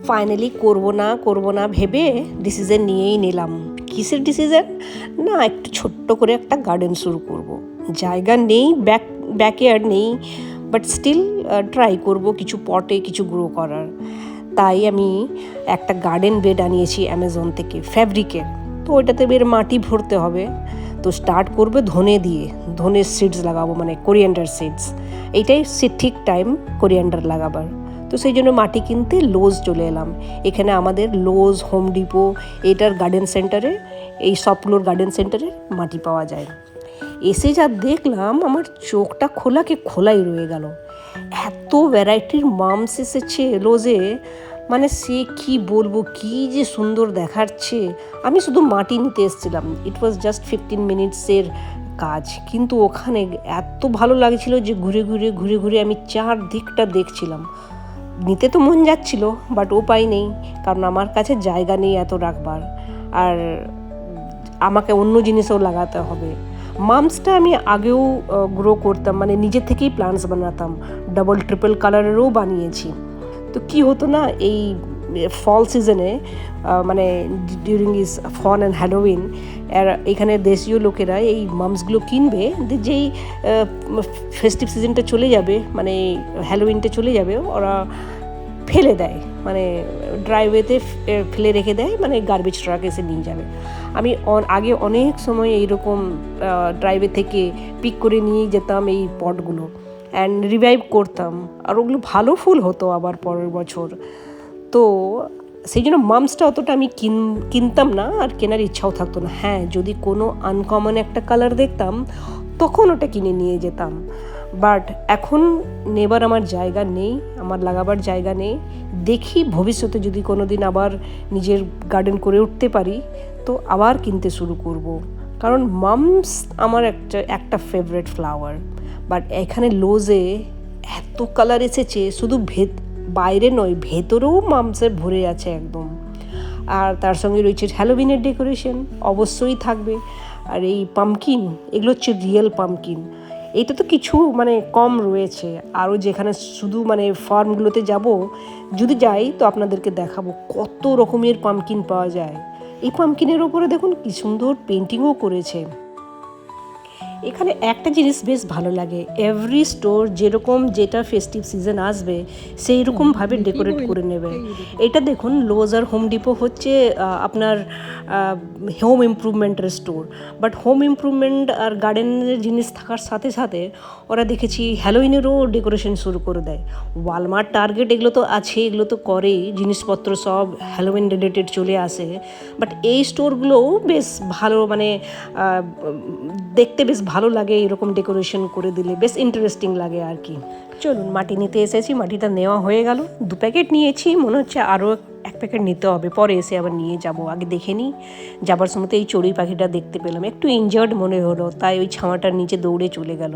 Finally করবো না ভেবে ডিসিশন নিয়েই নিলাম। কিসের ডিসিশন? না, একটু ছোট্ট করে একটা গার্ডেন শুরু করব। জায়গা নেই, ব্যাকয়ার্ড নেই, বাট স্টিল ট্রাই করব কিছু পটে কিছু গ্রো করার। তাই আমি একটা গার্ডেন বেড আনিয়েছি অ্যামাজন থেকে, ফ্যাব্রিকের। তো ওইটাতে বের মাটি ভরতে হবে। তো স্টার্ট করবে ধনে দিয়ে, ধনের সিডস লাগাবো, মানে কোরিয়ান্ডার সিডস। এইটাই ঠিক টাইম কোরিয়ান্ডার লাগাবার। তো সেই জন্য মাটি কিনতে লোজ চলে এলাম। এখানে আমাদের লোজ, হোম ডিপো, এটার গার্ডেন সেন্টারে, এই সবগুলোর গার্ডেন সেন্টারে মাটি পাওয়া যায়। এসে যা দেখলাম, আমার চোখটা খোলাই রয়ে গেল। এত ভ্যারাইটির মামস এসেছে লোজে, মানে সে কি বলবো, কি যে সুন্দর দেখাচ্ছে। আমি শুধু মাটি নিতে এসেছিলাম, ইট ওয়াজ জাস্ট 15 মিনিটসের কাজ, কিন্তু ওখানে এত ভালো লাগছিল যে ঘুরে ঘুরে আমি চারদিকটা দেখছিলাম। নিতে তো মন যাচ্ছিল, বাট উপায় নেই, কারণ আমার কাছে জায়গা নেই এত রাখবার, আর আমাকে অন্য জিনিসও লাগাতে হবে। মামসটা আমি আগেও গ্রো করতাম, মানে নিজের থেকেই প্লান্টস বানাতাম, ডাবল ট্রিপল কালারেরও বানিয়েছি। তো কি হতো না, এই ফল সিজনে, মানে during is fun and Halloween, এখানে দেশীয় লোকেরা এই মামসগুলো কিনবে, যেই ফেস্টিভ সিজনটা চলে যাবে, মানে হ্যালোউইনটা চলে যাবে, ওরা ফেলে দেয়, মানে ড্রাইওয়েতে ফেলে রেখে দেয়, মানে গার্বেজ ট্রাক এসে নিয়ে যাবে। আমি আগে অনেক সময় এইরকম ড্রাইওয়ে থেকে পিক করে নিয়ে যেতাম এই পটগুলো, অ্যান্ড রিভাইভ করতাম, আর ওগুলো ভালো ফুল হতো আবার পরের বছর। তো সেই জন্য মামসটা অতটা আমি কিনতাম না, আর কেনার ইচ্ছাও থাকতো না। হ্যাঁ, যদি কোনো আনকমন একটা কালার দেখতাম তখন ওটা কিনে নিয়ে যেতাম, বাট এখন নেবার আমার জায়গা নেই, আমার লাগাবার জায়গা নেই। দেখি ভবিষ্যতে যদি কোনো দিন আবার নিজের গার্ডেন করে উঠতে পারি তো আবার কিনতে শুরু করব, কারণ মামস আমার একটা ফেভারিট ফ্লাওয়ার। বাট এখানে লোজে এত কালার এসেছে, শুধু বাইরে নয়, ভেতরেও মামসে ভরে আছে একদম। আর তার সঙ্গে রয়েছে হ্যালোউইনের ডেকোরেশন অবশ্যই থাকবে। আর এই পামকিন, এগুলো হচ্ছে রিয়েল পামকিন। এইটা তো কিছু মানে কম রয়েছে, আরও যেখানে শুধু মানে ফার্মগুলোতে যাব, যদি যাই তো আপনাদেরকে দেখাবো কত রকমের পামকিন পাওয়া যায়। এই পামকিনের ওপরে দেখুন কি সুন্দর পেন্টিংও করেছে। এখানে একটা জিনিস বেশ ভালো লাগে, এভরি স্টোর যেরকম যেটা ফেস্টিভ সিজন আসবে সেই রকমভাবে ডেকোরেট করে নেবে। এটা দেখুন, লোজ আর হোম ডিপো হচ্ছে আপনার হোম ইমপ্রুভমেন্টের স্টোর, বাট হোম ইমপ্রুভমেন্ট আর গার্ডেনের জিনিস থাকার সাথে সাথে ওরা দেখেছি হ্যালোউইনেরও ডেকোরেশন শুরু করে দেয়। ওয়ালমার্ট, টার্গেট এগুলো তো আছে, এগুলো তো করেই, জিনিসপত্র সব হ্যালোউইন রিলেটেড চলে আসে, বাট এই স্টোরগুলোও বেশ ভালো, মানে দেখতে বেশ ভালো লাগে, এরকম ডেকোরেশন করে দিলে বেশ ইন্টারেস্টিং লাগে আর কি। চলুন, মাটি নিতে এসেছি, মাটিটা নেওয়া হয়ে গেল, 2 প্যাকেট নিয়েছি, মনে হচ্ছে আরও 1 প্যাকেট নিতে হবে, পরে এসে আবার নিয়ে যাব। আগে দেখে নিই। যাবার সময় এই চড়ুই পাখিটা দেখতে পেলাম, একটু ইনজার্ড মনে হলো, তাই ওই ছামাটার নিচে দৌড়ে চলে গেল।